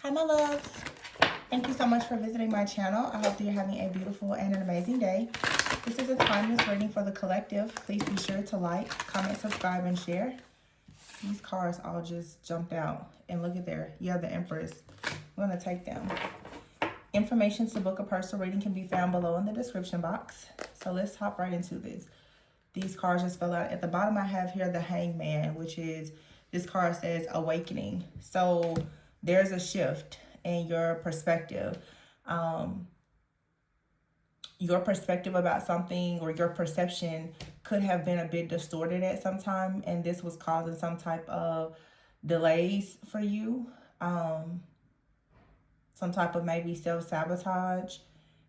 Hi, my loves. Thank you so much for visiting my channel. I hope that you're having a beautiful and an amazing day. This is a timeless reading for the collective. Please be sure to like, comment, subscribe, and share. These cards all just jumped out. And look at there. You have the Empress. I'm going to take them. Information to book a personal reading can be found below in the description box. So let's hop right into this. These cards just fell out. At the bottom, I have here the Hangman, which is, this card says awakening. So there's a shift in your perspective. Your perspective about something or your perception could have been a bit distorted at some time, and this was causing some type of delays for you. Some type of maybe self-sabotage.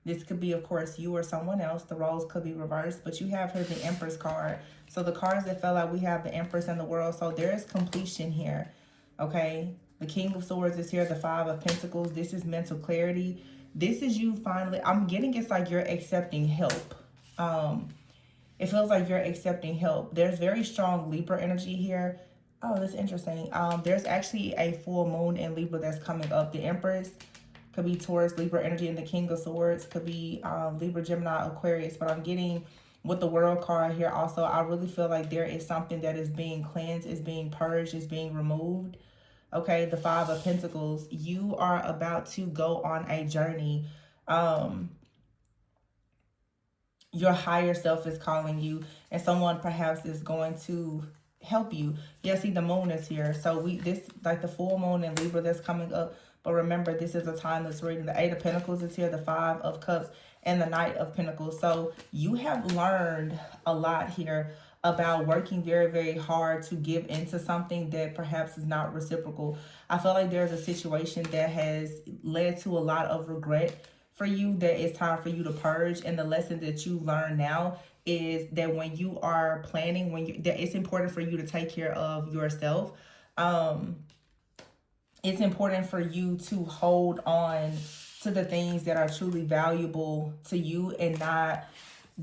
This could be, of course, you or someone else. The roles could be reversed, but you have here the Empress card. So the cards that fell out, we have the Empress and the World. So there is completion here, okay? The King of Swords is here, the Five of Pentacles. This is mental clarity. This is you finally, I'm getting it's like you're accepting help. It feels like you're accepting help. There's very strong Libra energy here. Oh, that's interesting. There's actually a full moon in Libra that's coming up. The Empress could be Taurus, Libra energy, and the King of Swords could be Libra, Gemini, Aquarius. But I'm getting with the World card here also, I really feel like there is something that is being cleansed, is being purged, is being removed. Okay, the Five of Pentacles. You are about to go on a journey. Your higher self is calling you, and someone perhaps is going to help you. Yeah, see, the moon is here. So this like the full moon in Libra that's coming up. But remember, this is a timeless reading. The Eight of Pentacles is here, the Five of Cups, and the Knight of Pentacles. So you have learned a lot here about working very, very hard to give into something that perhaps is not reciprocal. I feel like there's a situation that has led to a lot of regret for you that it's time for you to purge. And the lesson that you learn now is that when you are planning, that it's important for you to take care of yourself. It's important for you to hold on to the things that are truly valuable to you and not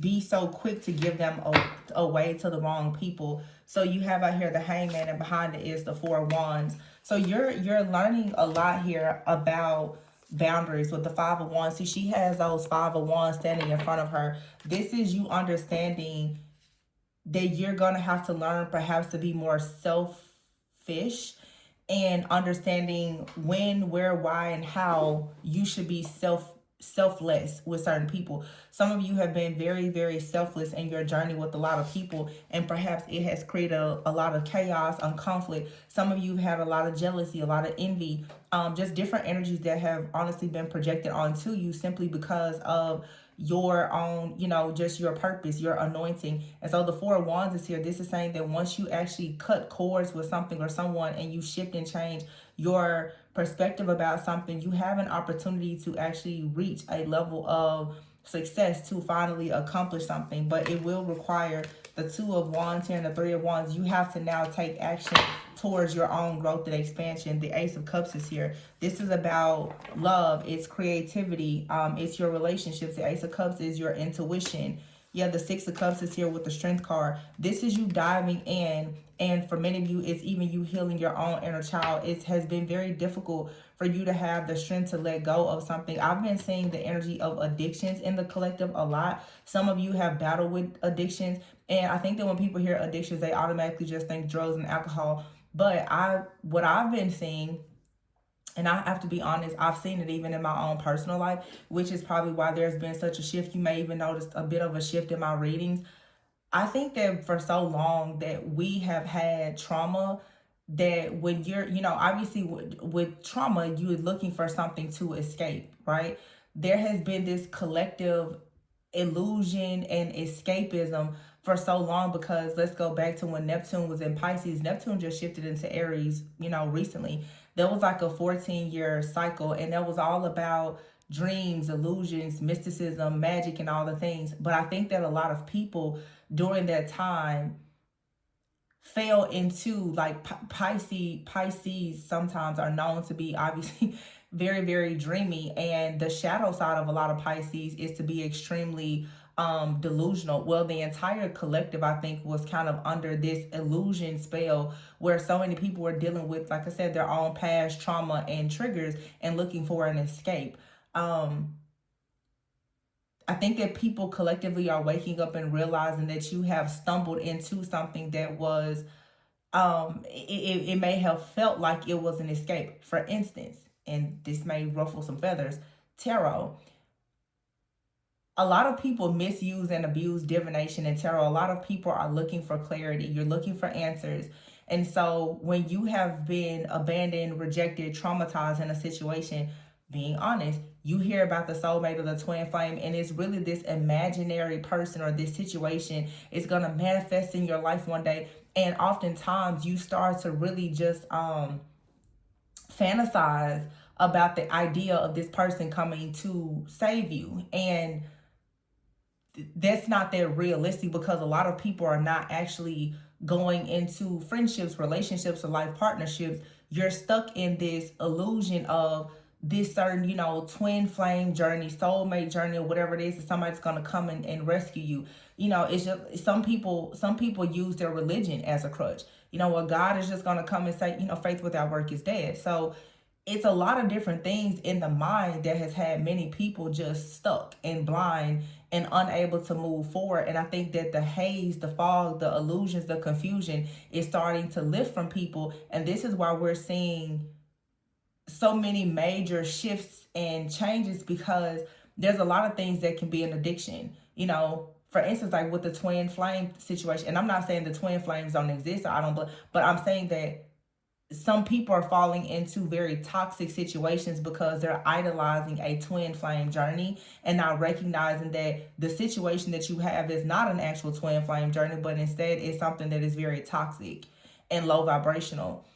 be so quick to give them away to the wrong people. So you have out here the Hangman, and behind it is the Four of Wands. So you're learning a lot here about boundaries with the Five of Wands. See, she has those Five of Wands standing in front of her. This is you understanding that you're going to have to learn perhaps to be more selfish, and understanding when, where, why, and how you should be selfless with certain people. Some of you have been very, very selfless in your journey with a lot of people, and perhaps it has created a lot of chaos and conflict. Some of you have had a lot of jealousy, a lot of envy, just different energies that have honestly been projected onto you simply because of your own, just your purpose, your anointing. And so the Four of Wands is here. This is saying that once you actually cut cords with something or someone and you shift and change your perspective about something, you have an opportunity to actually reach a level of success to finally accomplish something. But it will require the Two of Wands here and the Three of Wands. You have to now take action towards your own growth and expansion. The Ace of Cups is here. This is about love. It's creativity. It's your relationships. The Ace of Cups is your intuition. Yeah, the Six of Cups is here with the Strength card. This is you diving in. And for many of you, it's even you healing your own inner child. It has been very difficult for you to have the strength to let go of something. I've been seeing the energy of addictions in the collective a lot. Some of you have battled with addictions. And I think that when people hear addictions, they automatically just think drugs and alcohol. But what I've been seeing, and I have to be honest, I've seen it even in my own personal life, which is probably why there's been such a shift. You may even notice a bit of a shift in my readings. I think that for so long that we have had trauma, that when you're, obviously with trauma, you're looking for something to escape, right? There has been this collective illusion and escapism for so long, because let's go back to when Neptune was in Pisces. Neptune just shifted into Aries, recently. There was like a 14-year cycle, and that was all about dreams, illusions, mysticism, magic, and all the things. But I think that a lot of people during that time fell into like Pisces sometimes are known to be obviously very, very dreamy, and the shadow side of a lot of Pisces is to be extremely delusional. Well, the entire collective, I think, was kind of under this illusion spell where so many people were dealing with, like I said, their own past trauma and triggers and looking for an escape. I think that people collectively are waking up and realizing that you have stumbled into something that was, it may have felt like it was an escape. For instance, and this may ruffle some feathers, tarot. A lot of people misuse and abuse divination and tarot. A lot of people are looking for clarity. You're looking for answers. And so when you have been abandoned, rejected, traumatized in a situation, being honest, you hear about the soulmate or the twin flame, and it's really this imaginary person or this situation is going to manifest in your life one day. And oftentimes you start to really just fantasize about the idea of this person coming to save you. And that's not that realistic, because a lot of people are not actually going into friendships, relationships, or life partnerships. You're stuck in this illusion of this certain, twin flame journey, soulmate journey, or whatever it is, that somebody's going to come and rescue you. It's just some people use their religion as a crutch. Well, God is just going to come and say, faith without work is dead. So it's a lot of different things in the mind that has had many people just stuck and blind and unable to move forward. And I think that the haze, the fog, the illusions, the confusion is starting to lift from people. And this is why we're seeing so many major shifts and changes, because there's a lot of things that can be an addiction. For instance, like with the twin flame situation, and I'm not saying the twin flames don't exist, but I'm saying that some people are falling into very toxic situations because they're idolizing a twin flame journey and not recognizing that the situation that you have is not an actual twin flame journey, but instead is something that is very toxic and low vibrational.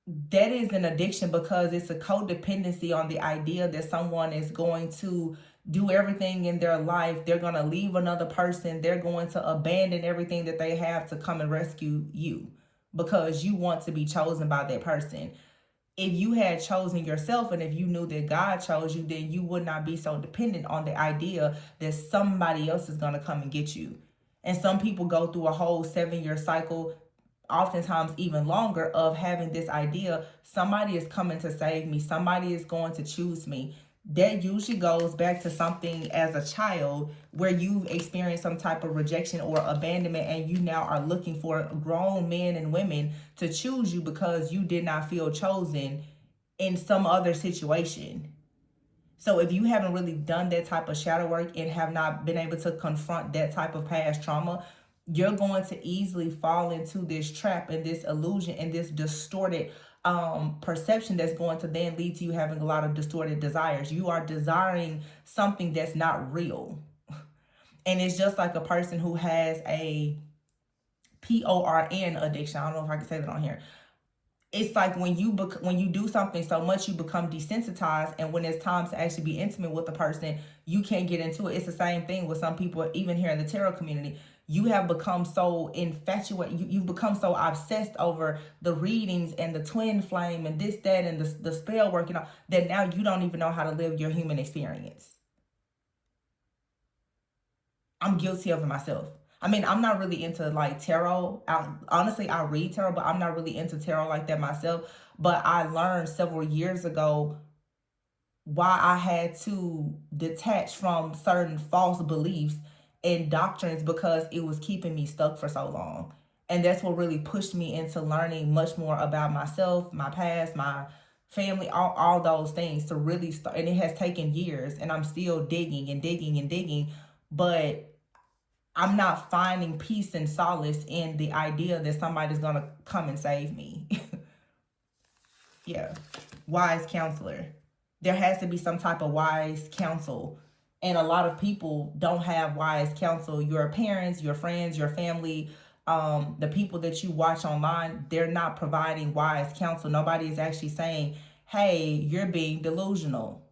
That is an addiction because it's a codependency on the idea that someone is going to do everything in their life. They're going to leave another person. They're going to abandon everything that they have to come and rescue you, because you want to be chosen by that person. If you had chosen yourself, and if you knew that God chose you, then you would not be so dependent on the idea that somebody else is going to come and get you. And some people go through a whole 7-year cycle, oftentimes even longer, of having this idea, somebody is coming to save me, somebody is going to choose me. That usually goes back to something as a child where you've experienced some type of rejection or abandonment, and you now are looking for grown men and women to choose you because you did not feel chosen in some other situation. So if you haven't really done that type of shadow work and have not been able to confront that type of past trauma, you're going to easily fall into this trap and this illusion and this distorted perception that's going to then lead to you having a lot of distorted desires. You are desiring something that's not real. And it's just like a person who has a PORN addiction. I don't know if I can say that on here. It's like when you do something so much, you become desensitized, and when it's time to actually be intimate with the person, you can't get into it. It's the same thing with some people, even here in the tarot community. You have become so infatuated, you've become so obsessed over the readings and the twin flame and this, that, and the spell work and all, that now you don't even know how to live your human experience. I'm guilty of it myself. I mean, I'm not really into like tarot. Honestly, I read tarot, but I'm not really into tarot like that myself. But I learned several years ago why I had to detach from certain false beliefs and doctrines, because it was keeping me stuck for so long. And that's what really pushed me into learning much more about myself, my past, my family, all those things to really start. And it has taken years, and I'm still digging and digging and digging, but I'm not finding peace and solace in the idea that somebody's going to come and save me. Yeah. Wise counselor. There has to be some type of wise counsel. And a lot of people don't have wise counsel. Your parents, your friends, your family, the people that you watch online, they're not providing wise counsel. Nobody is actually saying, hey, you're being delusional.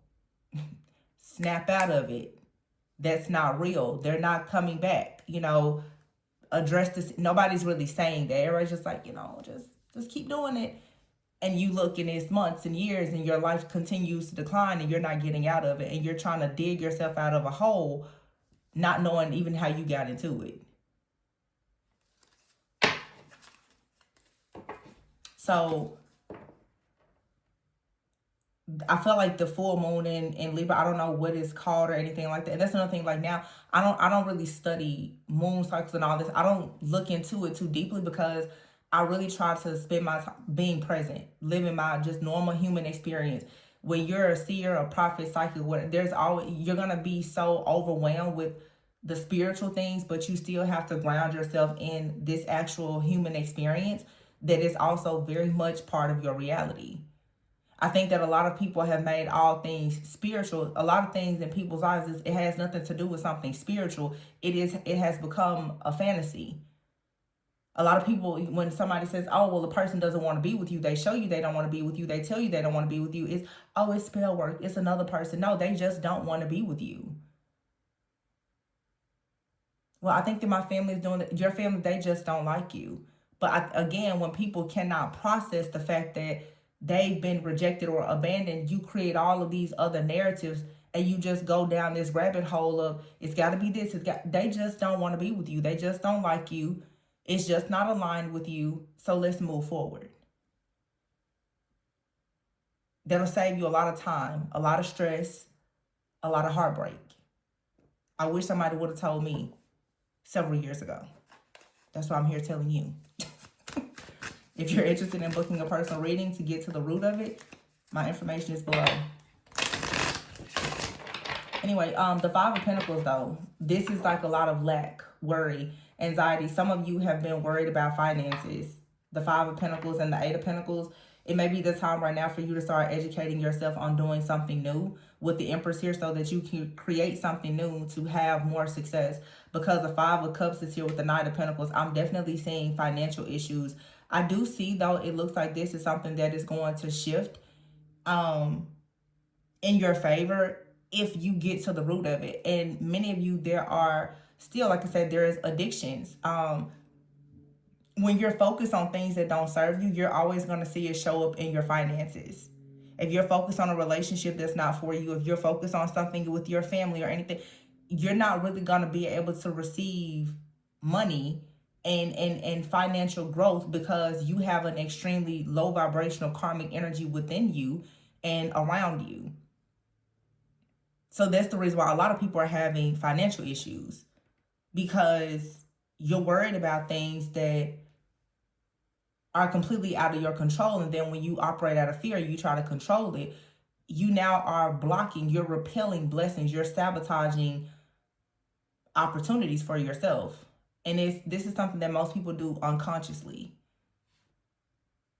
Snap out of it. That's not real. They're not coming back. Address this. Nobody's really saying that. Everybody's just like, just keep doing it. and you look and it's months and years and your life continues to decline and you're not getting out of it and you're trying to dig yourself out of a hole, not knowing even how you got into it. So I feel like the full moon in Libra, I don't know what it's called or anything like that. And that's another thing, like now, I don't really study moon cycles and all this. I don't look into it too deeply because I really try to spend my time being present, living my just normal human experience. When you're a seer, a prophet, psychic, what there's always, you're gonna be so overwhelmed with the spiritual things, but you still have to ground yourself in this actual human experience that is also very much part of your reality. I think that a lot of people have made all things spiritual. A lot of things in people's eyes, it has nothing to do with something spiritual. It has become a fantasy. A lot of people, when somebody says, oh, well, the person doesn't want to be with you, they show you they don't want to be with you, they tell you they don't want to be with you, it's, oh, it's spell work, it's another person. No, they just don't want to be with you. Well, I think that my family is doing it. Your family, they just don't like you. But again, when people cannot process the fact that they've been rejected or abandoned, you create all of these other narratives and you just go down this rabbit hole of it's got to be this. They just don't want to be with you. They just don't like you. It's just not aligned with you. So let's move forward. That'll save you a lot of time, a lot of stress, a lot of heartbreak. I wish somebody would have told me several years ago. That's why I'm here telling you. If you're interested in booking a personal reading to get to the root of it, my information is below. Anyway, the Five of Pentacles, though, this is like a lot of lack, worry, anxiety. Some of you have been worried about finances. The Five of Pentacles and the Eight of Pentacles. It may be the time right now for you to start educating yourself on doing something new with the Empress here so that you can create something new to have more success. Because the Five of Cups is here with the Knight of Pentacles, I'm definitely seeing financial issues. I do see, though, it looks like this is something that is going to shift in your favor if you get to the root of it. And many of you, there are still, like I said, there is addictions. When you're focused on things that don't serve you, you're always going to see it show up in your finances. If you're focused on a relationship that's not for you, if you're focused on something with your family or anything, you're not really going to be able to receive money and financial growth because you have an extremely low vibrational karmic energy within you and around you. So that's the reason why a lot of people are having financial issues, because you're worried about things that are completely out of your control. And then when you operate out of fear, you try to control it. You now are blocking, you're repelling blessings, you're sabotaging opportunities for yourself. And this is something that most people do unconsciously.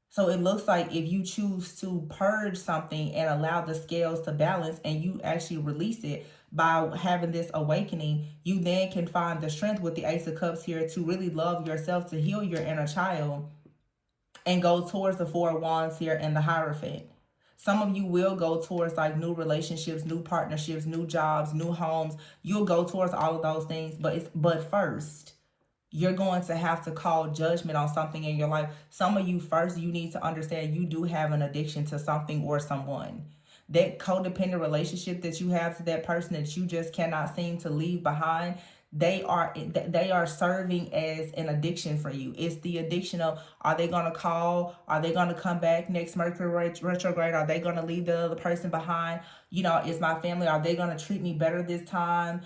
So it looks like if you choose to purge something and allow the scales to balance and you actually release it by having this awakening, you then can find the strength with the Ace of Cups here to really love yourself, to heal your inner child, and go towards the Four of Wands here and the Hierophant. Some of you will go towards like new relationships, new partnerships, new jobs, new homes. You'll go towards all of those things, but first, you're going to have to call judgment on something in your life. Some of you, first, you need to understand you do have an addiction to something or someone. That codependent relationship that you have to that person that you just cannot seem to leave behind, they are serving as an addiction for you. It's the addiction of, are they going to call? Are they going to come back next Mercury retrograde? Are they going to leave the other person behind? You know, it's my family. Are they going to treat me better this time?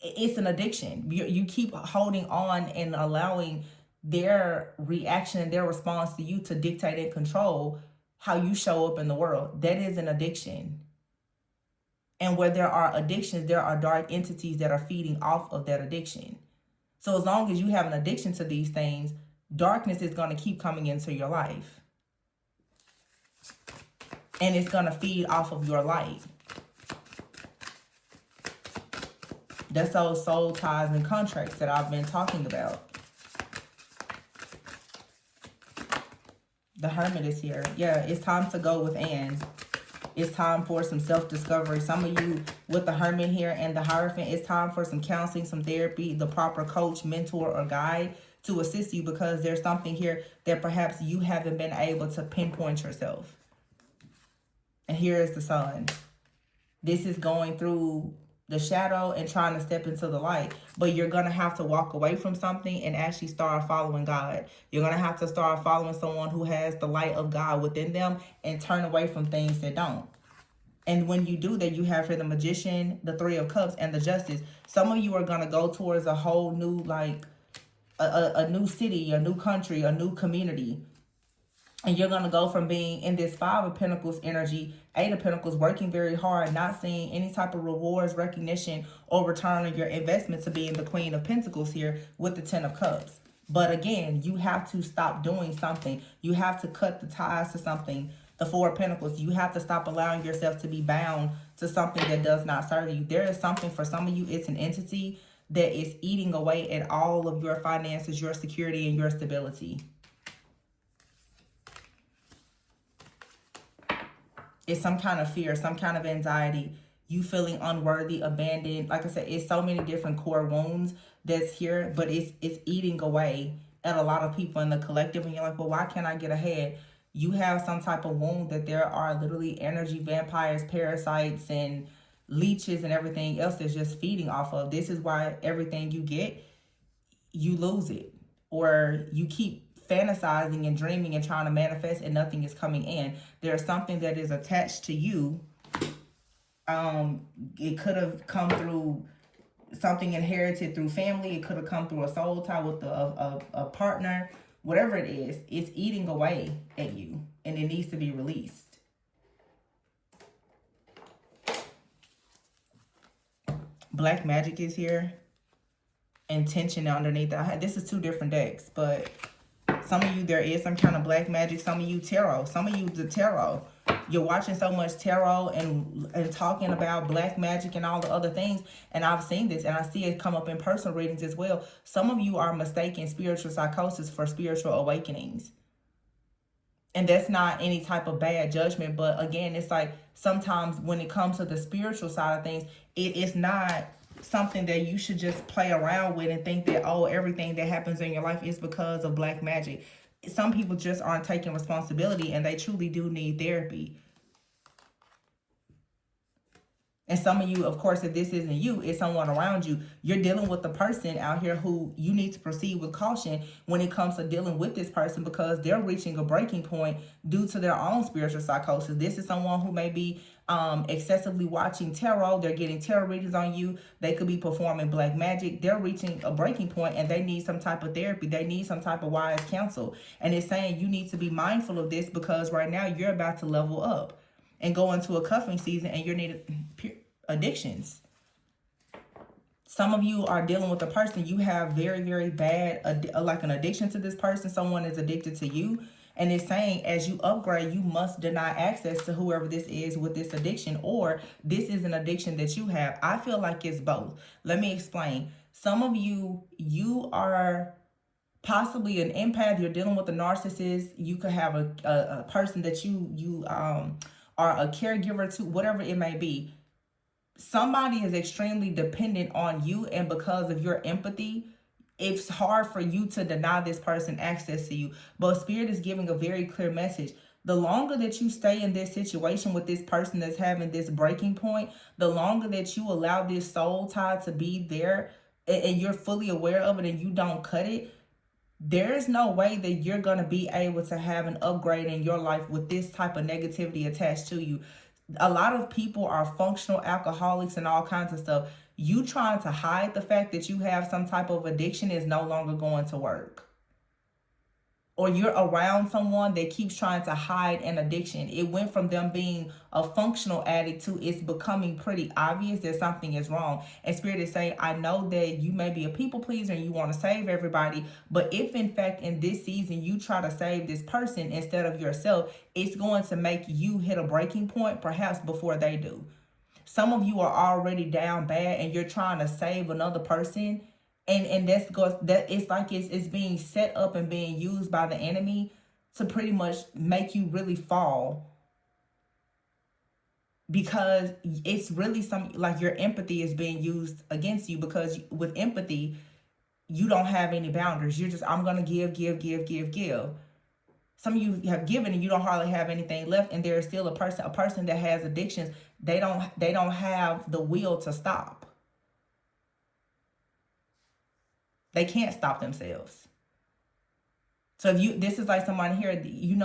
It's an addiction. You keep holding on and allowing their reaction and their response to you to dictate and control how you show up in the world. That is an addiction. And where there are addictions, there are dark entities that are feeding off of that addiction. So as long as you have an addiction to these things, darkness is going to keep coming into your life. And it's going to feed off of your light. That's those soul ties and contracts that I've been talking about. The Hermit is here. Yeah, it's time to go with Anne. It's time for some self-discovery. Some of you with the Hermit here and the Hierophant, it's time for some counseling, some therapy, the proper coach, mentor, or guide to assist you, because there's something here that perhaps you haven't been able to pinpoint yourself. And here is the Sun. This is going through the shadow and trying to step into the light. But you're going to have to walk away from something and actually start following God. You're going to have to start following someone who has the light of God within them and turn away from things that don't. And when you do that, you have here the Magician, the Three of Cups, and the Justice. Some of you are going to go towards a whole new, like, a new city, a new country, a new community. And you're going to go from being in this Five of Pentacles energy, Eight of Pentacles, working very hard, not seeing any type of rewards, recognition, or return on your investment, to being the Queen of Pentacles here with the Ten of Cups. But again, you have to stop doing something. You have to cut the ties to something. The Four of Pentacles, you have to stop allowing yourself to be bound to something that does not serve you. There is something, for some of you, it's an entity that is eating away at all of your finances, your security, and your stability. It's some kind of fear, some kind of anxiety, you feeling unworthy, abandoned. Like I said, it's so many different core wounds that's here, but it's eating away at a lot of people in the collective. And you're like, well, why can't I get ahead? You have some type of wound that there are literally energy vampires, parasites, and leeches and everything else that's just feeding off of. This is why everything you get, you lose it, or you keep fantasizing and dreaming and trying to manifest and nothing is coming in. There's something that is attached to you. It could have come through something inherited through family. It could have come through a soul tie with a partner. Whatever it is, it's eating away at you and it needs to be released. Black magic is here. Intention underneath that. This is two different decks, but some of you, there is some kind of black magic. Some of you, tarot. Some of you, the tarot. You're watching so much tarot and talking about black magic and all the other things. And I've seen this, and I see it come up in personal readings as well. Some of you are mistaking spiritual psychosis for spiritual awakenings. And that's not any type of bad judgment. But again, it's like sometimes when it comes to the spiritual side of things, it is not something that you should just play around with and think that, oh, everything that happens in your life is because of black magic. Some people just aren't taking responsibility, and they truly do need therapy. And some of you, of course, if this isn't you, it's someone around you. You're dealing with the person out here who you need to proceed with caution when it comes to dealing with this person, because they're reaching a breaking point due to their own spiritual psychosis. This is someone who may be excessively watching tarot. They're getting tarot readings on you. They could be performing black magic. They're reaching a breaking point and they need some type of therapy. They need some type of wise counsel. And it's saying you need to be mindful of this, because right now you're about to level up and go into a cuffing season, and you're needed addictions. Some of you are dealing with a person, you have very, very bad, like an addiction to this person. Someone is addicted to you. And it's saying as you upgrade, you must deny access to whoever this is with this addiction, or this is an addiction that you have. I feel like it's both. Let me explain. Some of you, you are possibly an empath. You're dealing with a narcissist. You could have a person that you are a caregiver to, whatever it may be. Somebody is extremely dependent on you, and because of your empathy, it's hard for you to deny this person access to you. But Spirit is giving a very clear message. The longer that you stay in this situation with this person that's having this breaking point, the longer that you allow this soul tie to be there, and you're fully aware of it and you don't cut it, there is no way that you're going to be able to have an upgrade in your life with this type of negativity attached to you. A lot of people are functional alcoholics and all kinds of stuff. You trying to hide the fact that you have some type of addiction is no longer going to work. Or you're around someone that keeps trying to hide an addiction. It went from them being a functional addict to it's becoming pretty obvious that something is wrong. And Spirit is saying, I know that you may be a people pleaser and you want to save everybody. But if in fact in this season you try to save this person instead of yourself, it's going to make you hit a breaking point perhaps before they do. Some of you are already down bad and you're trying to save another person. And that it's like it's being set up and being used by the enemy to pretty much make you really fall, because it's really like your empathy is being used against you. Because with empathy, you don't have any boundaries. You're just, I'm going to give. Some of you have given and you don't hardly have anything left, and there is still a person that has addictions. They don't have the will to stop. They can't stop themselves. So if this is like somebody here,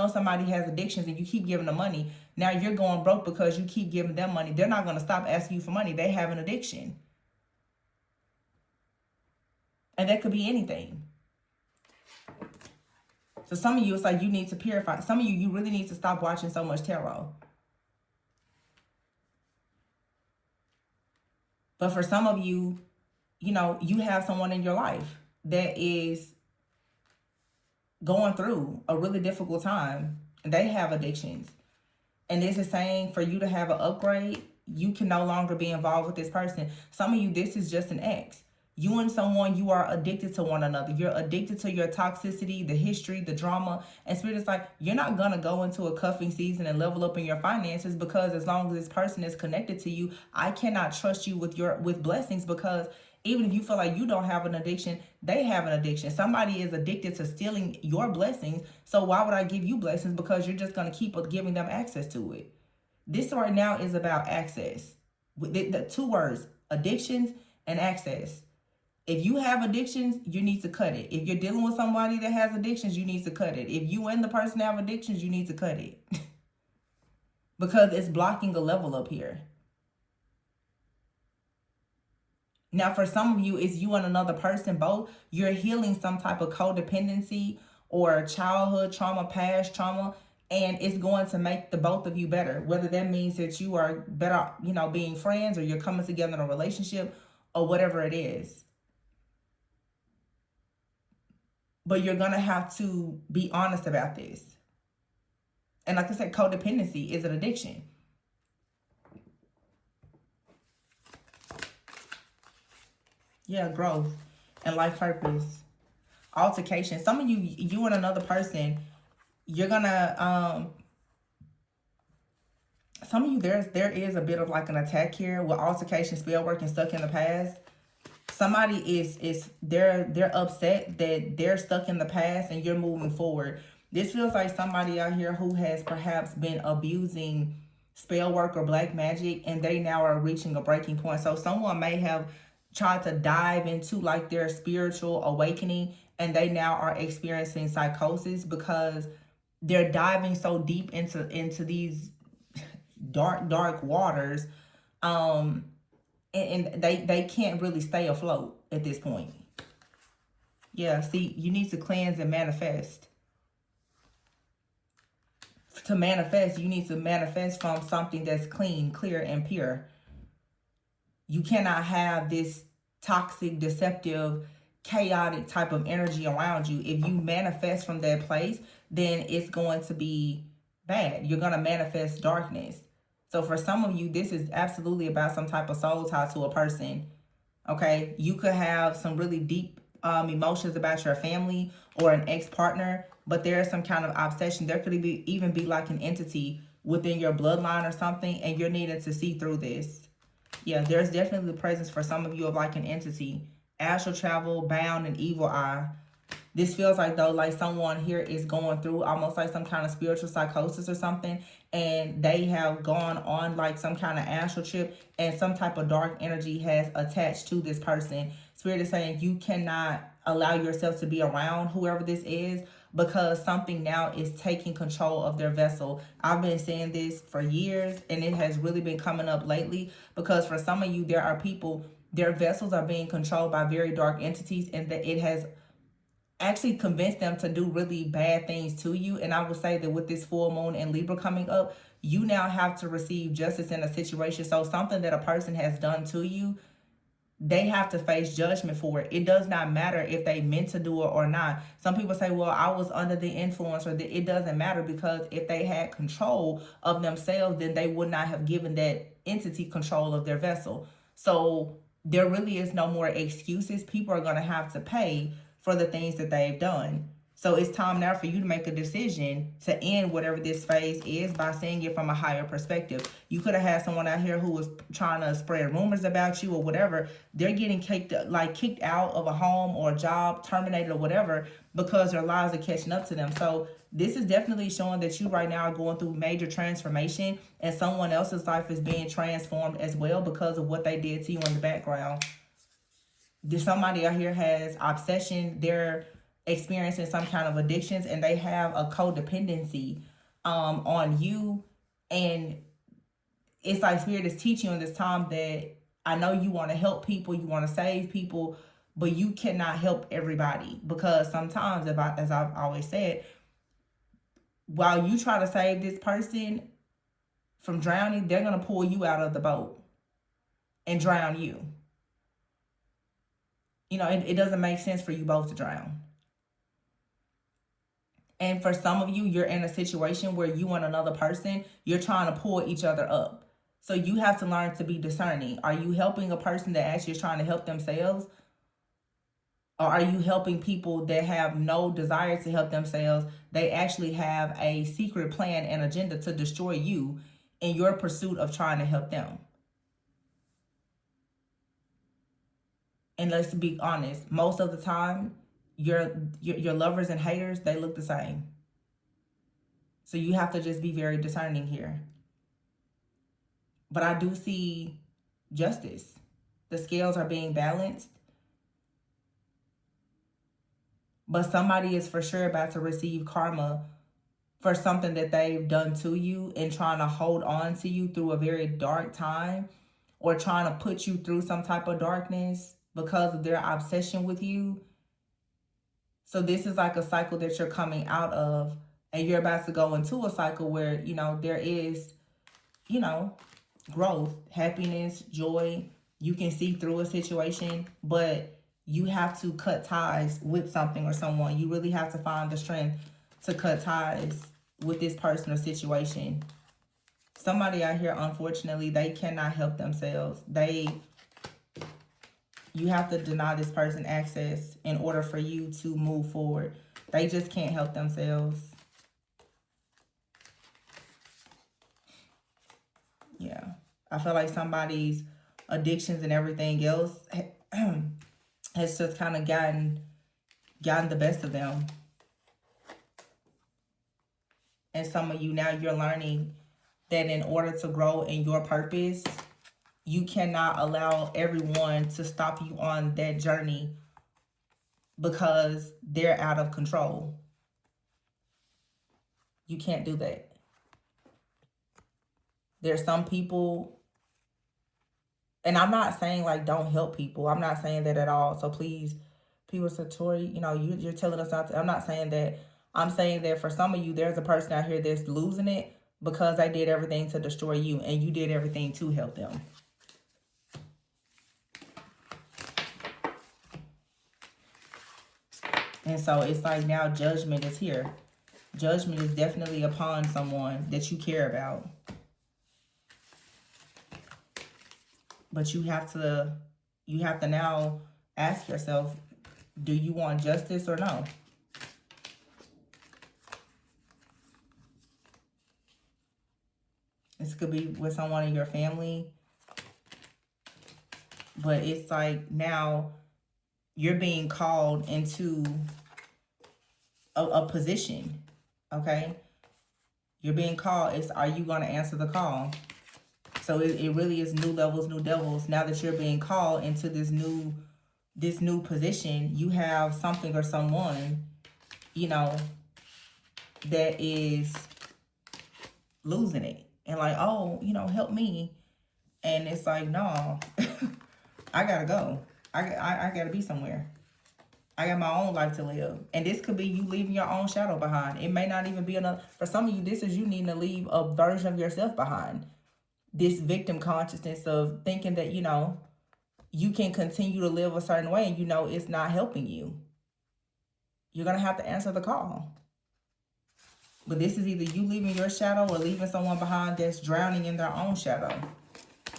somebody has addictions and you keep giving them money. Now you're going broke because you keep giving them money. They're not going to stop asking you for money. They have an addiction. And that could be anything. So some of you, it's like you need to purify. Some of you really need to stop watching so much tarot. But for some of you, you have someone in your life that is going through a really difficult time. They have addictions. And this is saying for you to have an upgrade, you can no longer be involved with this person. Some of you, this is just an ex. You and someone, you are addicted to one another. You're addicted to your toxicity, the history, the drama. And Spirit is like, you're not going to go into a cuffing season and level up in your finances, because as long as this person is connected to you, I cannot trust you with blessings, because even if you feel like you don't have an addiction, they have an addiction. Somebody is addicted to stealing your blessings. So why would I give you blessings? Because you're just going to keep giving them access to it. This right now is about access. The two words, addictions and access. If you have addictions, you need to cut it. If you're dealing with somebody that has addictions, you need to cut it. If you and the person have addictions, you need to cut it. Because it's blocking a level up here. Now, for some of you, it's you and another person, both. You're healing some type of codependency or childhood trauma, past trauma, and it's going to make the both of you better. Whether that means that you are better, being friends, or you're coming together in a relationship, or whatever it is. But you're going to have to be honest about this. And like I said, codependency is an addiction. Yeah, growth and life purpose. Altercation. Some of you and another person, you're going to, some of you, there is a bit of like an attack here with altercation, spell work, and stuck in the past. Somebody they're upset that they're stuck in the past and you're moving forward. This feels like somebody out here who has perhaps been abusing spell work or black magic, and they now are reaching a breaking point. So someone may have tried to dive into like their spiritual awakening, and they now are experiencing psychosis because they're diving so deep into these dark waters. And they can't really stay afloat at this point. Yeah, see, you need to cleanse and manifest. To manifest, you need to manifest from something that's clean, clear, and pure. You cannot have this toxic, deceptive, chaotic type of energy around you. If you manifest from that place, then it's going to be bad. You're going to manifest darkness. So for some of you, this is absolutely about some type of soul tie to a person. Okay, you could have some really deep emotions about your family or an ex-partner, but there is some kind of obsession. There could even be like an entity within your bloodline or something, and you're needing to see through this. Yeah, there's definitely the presence for some of you of like an entity. Astral travel, bound, and evil eye. This feels like though, like someone here is going through almost like some kind of spiritual psychosis or something, and they have gone on like some kind of astral trip, and some type of dark energy has attached to this person. Spirit is saying you cannot allow yourself to be around whoever this is, because something now is taking control of their vessel. I've been saying this for years, and it has really been coming up lately, because for some of you, there are people, their vessels are being controlled by very dark entities, and that it has actually convince them to do really bad things to you. And I would say that with this full moon and Libra coming up, you now have to receive justice in a situation. So something that a person has done to you, they have to face judgment for it. It does not matter if they meant to do it or not. Some people say, well, I was under the influence, or that. It doesn't matter, because if they had control of themselves, then they would not have given that entity control of their vessel. So there really is no more excuses. People are going to have to pay for the things that they've done. So it's time now for you to make a decision to end whatever this phase is by seeing it from a higher perspective. You could have had someone out here who was trying to spread rumors about you or whatever. They're getting kicked out of a home or a job, terminated or whatever, because their lives are catching up to them. So this is definitely showing that you right now are going through major transformation, and someone else's life is being transformed as well because of what they did to you in the background. There's somebody out here has obsession. They're experiencing some kind of addictions, and they have a codependency on you. And it's like Spirit is teaching you in this time that I know you want to help people, you want to save people, but you cannot help everybody, because sometimes, as I've always said, while you try to save this person from drowning, they're going to pull you out of the boat and drown you. You know, it doesn't make sense for you both to drown. And for some of you, you're in a situation where you and another person, you're trying to pull each other up. So you have to learn to be discerning. Are you helping a person that actually is trying to help themselves? Or are you helping people that have no desire to help themselves? They actually have a secret plan and agenda to destroy you in your pursuit of trying to help them. And let's be honest, most of the time, your lovers and haters, they look the same. So you have to just be very discerning here. But I do see justice. The scales are being balanced. But somebody is for sure about to receive karma for something that they've done to you and trying to hold on to you through a very dark time, or trying to put you through some type of darkness because of their obsession with you. So this is like a cycle that you're coming out of, and you're about to go into a cycle where, you know, there is, you know, growth, happiness, joy. You can see through a situation, but you have to cut ties with something or someone. You really have to find the strength to cut ties with this person or situation. Somebody out here, unfortunately, they cannot help themselves. You have to deny this person access in order for you to move forward. They just can't help themselves. Yeah. I feel like somebody's addictions and everything else has just kind of gotten the best of them. And some of you now, you're learning that in order to grow in your purpose, you cannot allow everyone to stop you on that journey because they're out of control. You can't do that. There's some people, and I'm not saying like don't help people. I'm not saying that at all. So please, people say, Tori, you know, you're telling us not to. I'm not saying that. I'm saying that for some of you, there's a person out here that's losing it because they did everything to destroy you, and you did everything to help them. And so it's like now judgment is here. Judgment is definitely upon someone that you care about. But you have to now ask yourself, do you want justice or no? This could be with someone in your family. But it's like now you're being called into a position, okay? You're being called. Are you going to answer the call? So it really is new levels, new devils. Now that you're being called into this new position, you have something or someone, you know, that is losing it. And like, oh, you know, help me. And it's like, no, I gotta go. I gotta be somewhere. I got my own life to live. And this could be you leaving your own shadow behind. It may not even be enough. For some of you, this is you needing to leave a version of yourself behind. This victim consciousness of thinking that, you know, you can continue to live a certain way and you know it's not helping you. You're going to have to answer the call. But this is either you leaving your shadow or leaving someone behind that's drowning in their own shadow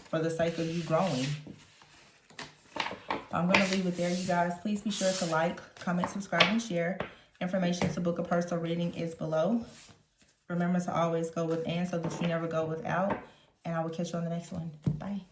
for the sake of you growing. I'm going to leave it there, you guys. Please be sure to like, comment, subscribe, and share. Information to book a personal reading is below. Remember to always go with and so that you never go without. And I will catch you on the next one. Bye.